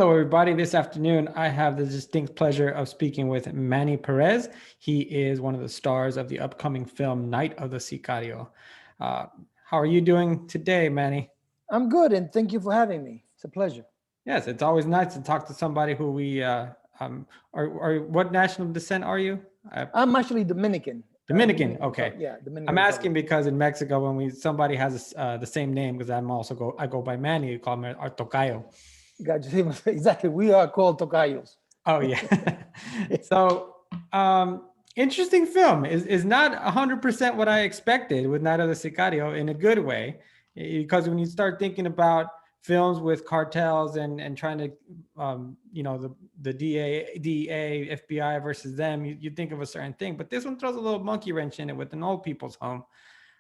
Hello, everybody. This afternoon, I have the distinct pleasure of speaking with Manny Perez. He is one of the stars of the upcoming film Night of the Sicario. How are you doing today, Manny? I'm good, and thank you for having me. It's a pleasure. Yes, it's always nice to talk to somebody who we are. What national descent are you? I'm actually Dominican. Dominican. Okay. Yeah, Dominican I'm Republic. asking because in Mexico, when somebody has the same name, because I go by Manny, you call me our tocayo. Gotcha. Exactly. We are called tocayos. Oh yeah. So interesting film is not 100% what I expected with Night of the Sicario in a good way, because when you start thinking about films with cartels and trying to the DEA FBI versus them, you think of a certain thing, but this one throws a little monkey wrench in it with an old people's home.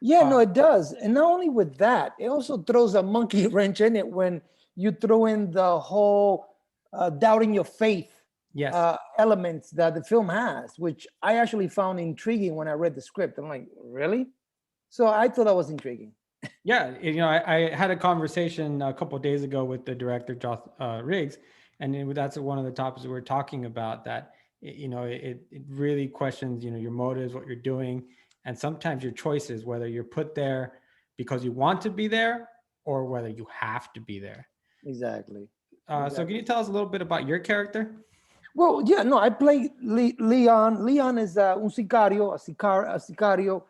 Yeah, no, it does. And not only with that, it also throws a monkey wrench in it when you throw in the whole doubting your faith Yes. elements that the film has, which I actually found intriguing when I read the script. I'm like, really? So I thought that was intriguing. Yeah, I had a conversation a couple of days ago with the director, Josh Riggs, and that's one of the topics we were talking about. That it really questions your motives, what you're doing, and sometimes your choices, whether you're put there because you want to be there or whether you have to be there. Exactly. So, can you tell us a little bit about your character? Well, yeah, no, I play Leon. Leon is un sicario, a sicario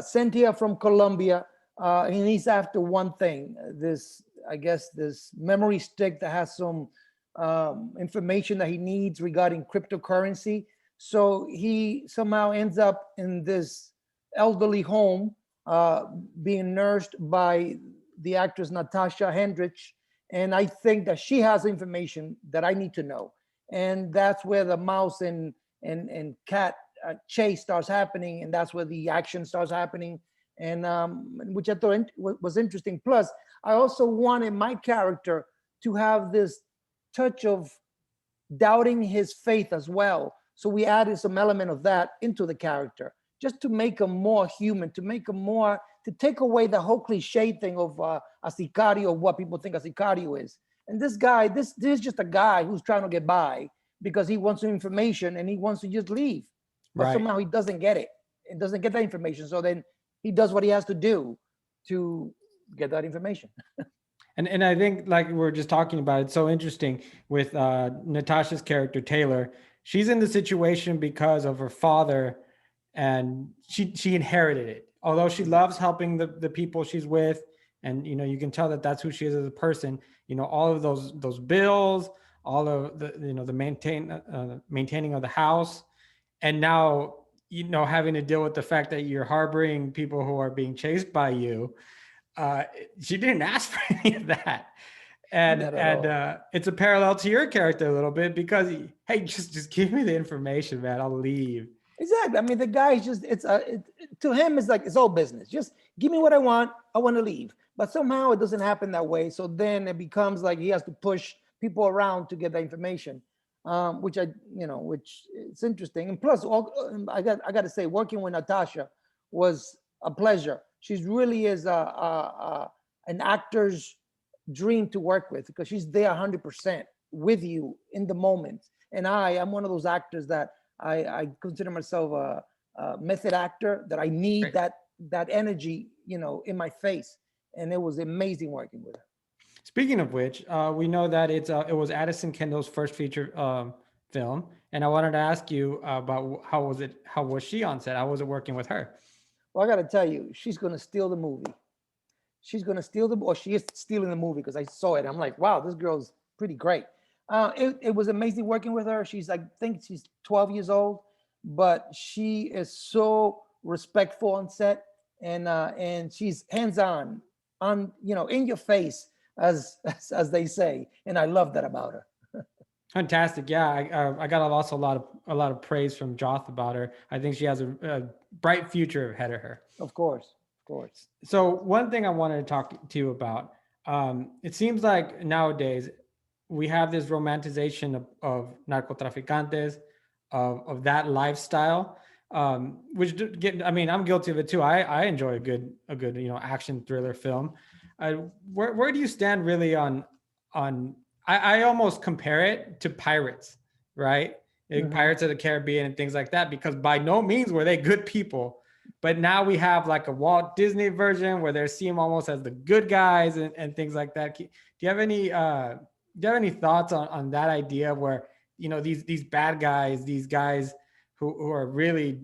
sent here from Colombia, and he's after one thing. I guess, this memory stick that has some information that he needs regarding cryptocurrency. So he somehow ends up in this elderly home, being nursed by the actress Natasha Henstridge, and I think that she has information that I need to know, and that's where the mouse and cat chase starts happening, and that's where the action starts happening, and which I thought was interesting. Plus, I also wanted my character to have this touch of doubting his faith as well. So we added some element of that into the character, just to make him more human, to make him more, to take away the whole cliche thing of a sicario, what people think a sicario is. And this guy, this is just a guy who's trying to get by because he wants some information and he wants to just leave. But Right. somehow he doesn't get it. He doesn't get that information. So then he does what he has to do to get that information. And I think, like we are just talking about, it's so interesting with Natasha's character Taylor. She's in the situation because of her father, and she inherited it. Although she loves helping the people she's with, and you can tell that that's who she is as a person. All of those bills, all of the maintaining of the house, and now having to deal with the fact that you're harboring people who are being chased by you. She didn't ask for any of that, and it's a parallel to your character a little bit because hey, just give me the information, man. I'll leave. Exactly. I mean, the guy's just, to him, it's like, it's all business. Just give me what I want. I want to leave. But somehow it doesn't happen that way. So then it becomes like he has to push people around to get that information, which which it's interesting. And plus, I got to say, working with Natasha was a pleasure. She's really is an actor's dream to work with because she's there 100% with you in the moment. And I'm one of those actors that I consider myself a method actor, that I need Right. that energy, in my face. And it was amazing working with her. Speaking of which, we know that it was Addison Kendall's first feature film, and I wanted to ask you about how was it? How was she on set? How was it working with her? Well, I got to tell you, she's going to steal the movie. She's going to steal or she is stealing the movie because I saw it. I'm like, wow, this girl's pretty great. It was amazing working with her. I think she's 12 years old, but she is so respectful on set, and she's hands-on, in your face, as they say. And I love that about her. Fantastic. Yeah, I got also a lot of praise from Joth about her. I think she has a bright future ahead of her. Of course, of course. So one thing I wanted to talk to you about, it seems like nowadays we have this romanticization of narcotraficantes, of that lifestyle, I mean, I'm guilty of it too. I enjoy a good action thriller film. Where do you stand really on I almost compare it to Pirates, right? Like Mhm. Pirates of the Caribbean and things like that, because by no means were they good people. But now we have like a Walt Disney version where they're seen almost as the good guys and things like that. Do you have any thoughts on that idea where, these bad guys, these guys who are really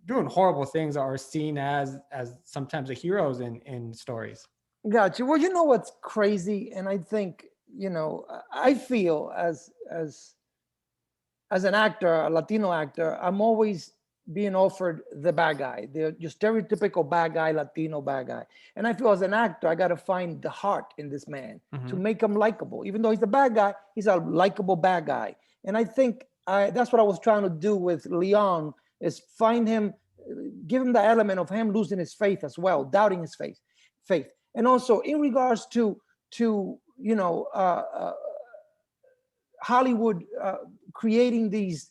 doing horrible things are seen as sometimes the heroes in stories? Gotcha. Well, you know what's crazy, and I think I feel as an actor, a Latino actor, I'm always being offered the bad guy, the your stereotypical bad guy, Latino bad guy. And I feel as an actor, I got to find the heart in this man to Mm-hmm. make him likable. Even though he's a bad guy, he's a likable bad guy. And I think that's what I was trying to do with Leon, is find him, give him the element of him losing his faith as well, doubting his faith. And also in regards to Hollywood creating these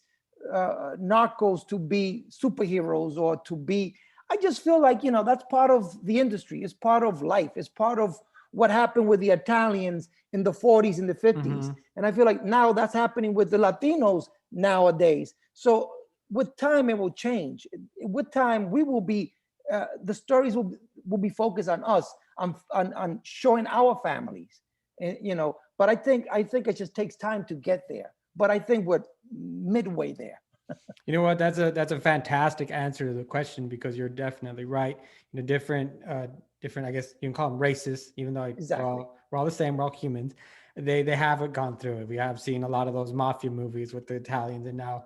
narcos to be superheroes or to be, I just feel like, that's part of the industry. It's part of life. It's part of what happened with the Italians in the 40s and the 50s. Mm-hmm. And I feel like now that's happening with the Latinos nowadays. So with time, it will change. With time, we will be, the stories will be focused on us, on showing our families. And, but I think it just takes time to get there. But I think we're midway there. You know what? That's a fantastic answer to the question, because you're definitely right. Different. I guess you can call them racist, even though Exactly. we're all the same. We're all humans. They haven't gone through it. We have seen a lot of those mafia movies with the Italians, and now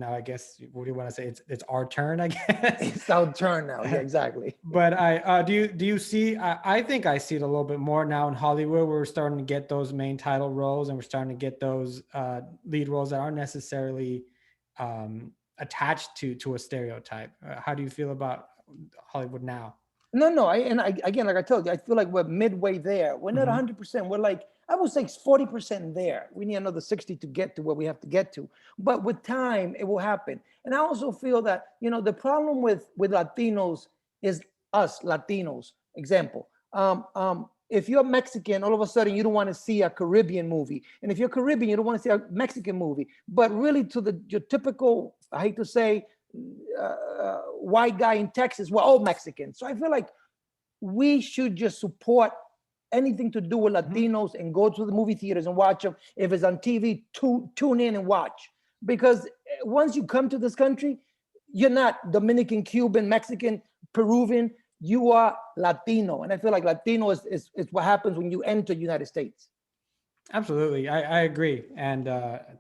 I guess, what do you want to say? It's our turn, I guess. It's our turn now. Yeah, exactly. But I do you see? I think I see it a little bit more now in Hollywood. We're starting to get those main title roles, and we're starting to get those lead roles that aren't necessarily attached to a stereotype. How do you feel about Hollywood now? No. Again, like I told you, I feel like we're midway there. We're not Hmm. 100%. We're like, I would say 40% there. We need another 60 to get to where we have to get to. But with time, it will happen. And I also feel that, the problem with Latinos is us Latinos. Example, if you're Mexican, all of a sudden you don't want to see a Caribbean movie. And if you're Caribbean, you don't want to see a Mexican movie. But really, to your typical, I hate to say, white guy in Texas, we're all Mexicans. So I feel like we should just support anything to do with Hmm. Latinos and go to the movie theaters and watch them. If it's on TV, tune in and watch. Because once you come to this country, you're not Dominican, Cuban, Mexican, Peruvian. You are Latino. And I feel like Latino is what happens when you enter the United States. Absolutely, I agree, and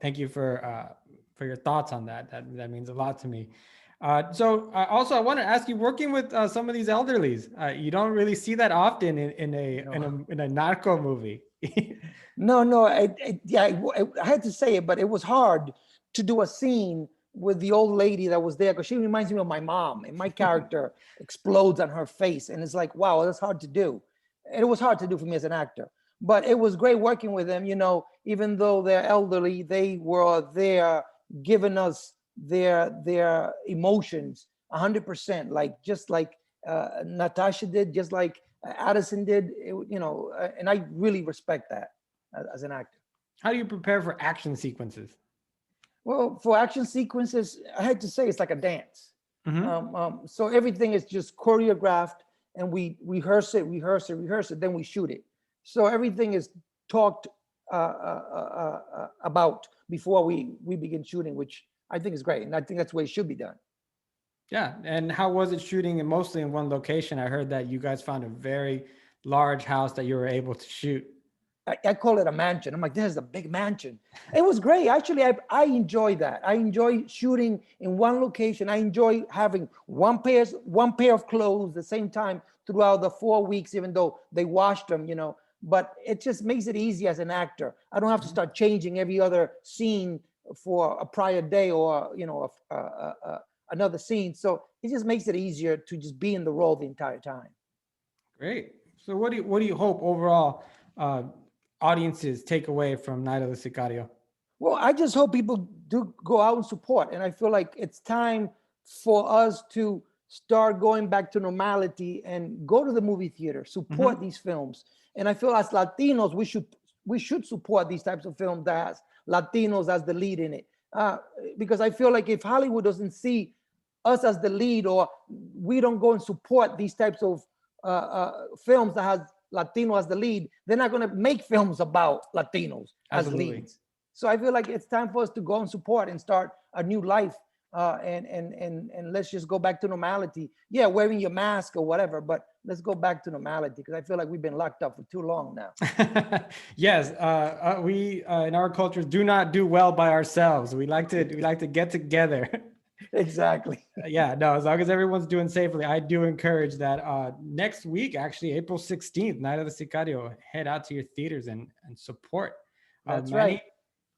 thank you for your thoughts on that. That means a lot to me. Also, I want to ask you, working with some of these elderlies, you don't really see that often No. in a narco movie. No. I had to say it, but it was hard to do a scene with the old lady that was there because she reminds me of my mom, and my character explodes on her face, and it's like, wow, that's hard to do. And it was hard to do for me as an actor, but it was great working with them. Even though they're elderly, they were there giving us their emotions 100%, like just like Natasha did, just like Addison did. And I really respect that as an actor. How do you prepare for action sequences? Well, for action sequences, I had to say it's like a dance. Hmm. So everything is just choreographed, and we rehearse it, then we shoot it. So everything is talked about before we begin shooting, which I think is great, and I think that's the way it should be done. Yeah, and how was it shooting, and mostly in one location? I heard that you guys found a very large house that you were able to shoot. I call it a mansion. I'm like, this is a big mansion. It was great. Actually, I enjoy that. I enjoy shooting in one location. I enjoy having one pair of clothes at the same time throughout the 4 weeks, even though they washed them. But it just makes it easy as an actor. I don't have to start changing every other scene for a prior day or another scene. So it just makes it easier to just be in the role the entire time. Great. So what do you hope overall audiences take away from Night of the Sicario? Well, I just hope people do go out and support. And I feel like it's time for us to start going back to normality and go to the movie theater, support Hmm. these films. And I feel as Latinos, we should we should support these types of films that has Latinos as the lead in it. Because I feel like if Hollywood doesn't see us as the lead, or we don't go and support these types of films that has Latino as the lead, they're not going to make films about Latinos as leads. So I feel like it's time for us to go and support and start a new life. And let's just go back to normality. Yeah, wearing your mask or whatever, but let's go back to normality, because I feel like we've been locked up for too long now. Yes, we in our cultures do not do well by ourselves. We like to get together. Exactly. Yeah, no, as long as everyone's doing safely, I do encourage that next week, actually April 16th, Night of the Sicario, head out to your theaters and support. That's Manny, right.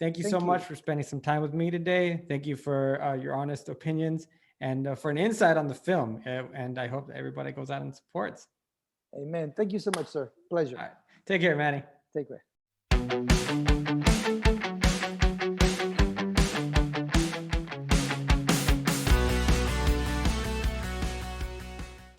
thank you so much for spending some time with me today. Thank you for your honest opinions and for an insight on the film. And I hope that everybody goes out and supports. Amen. Thank you so much, sir. Pleasure. All right. Take care, Manny. Take care.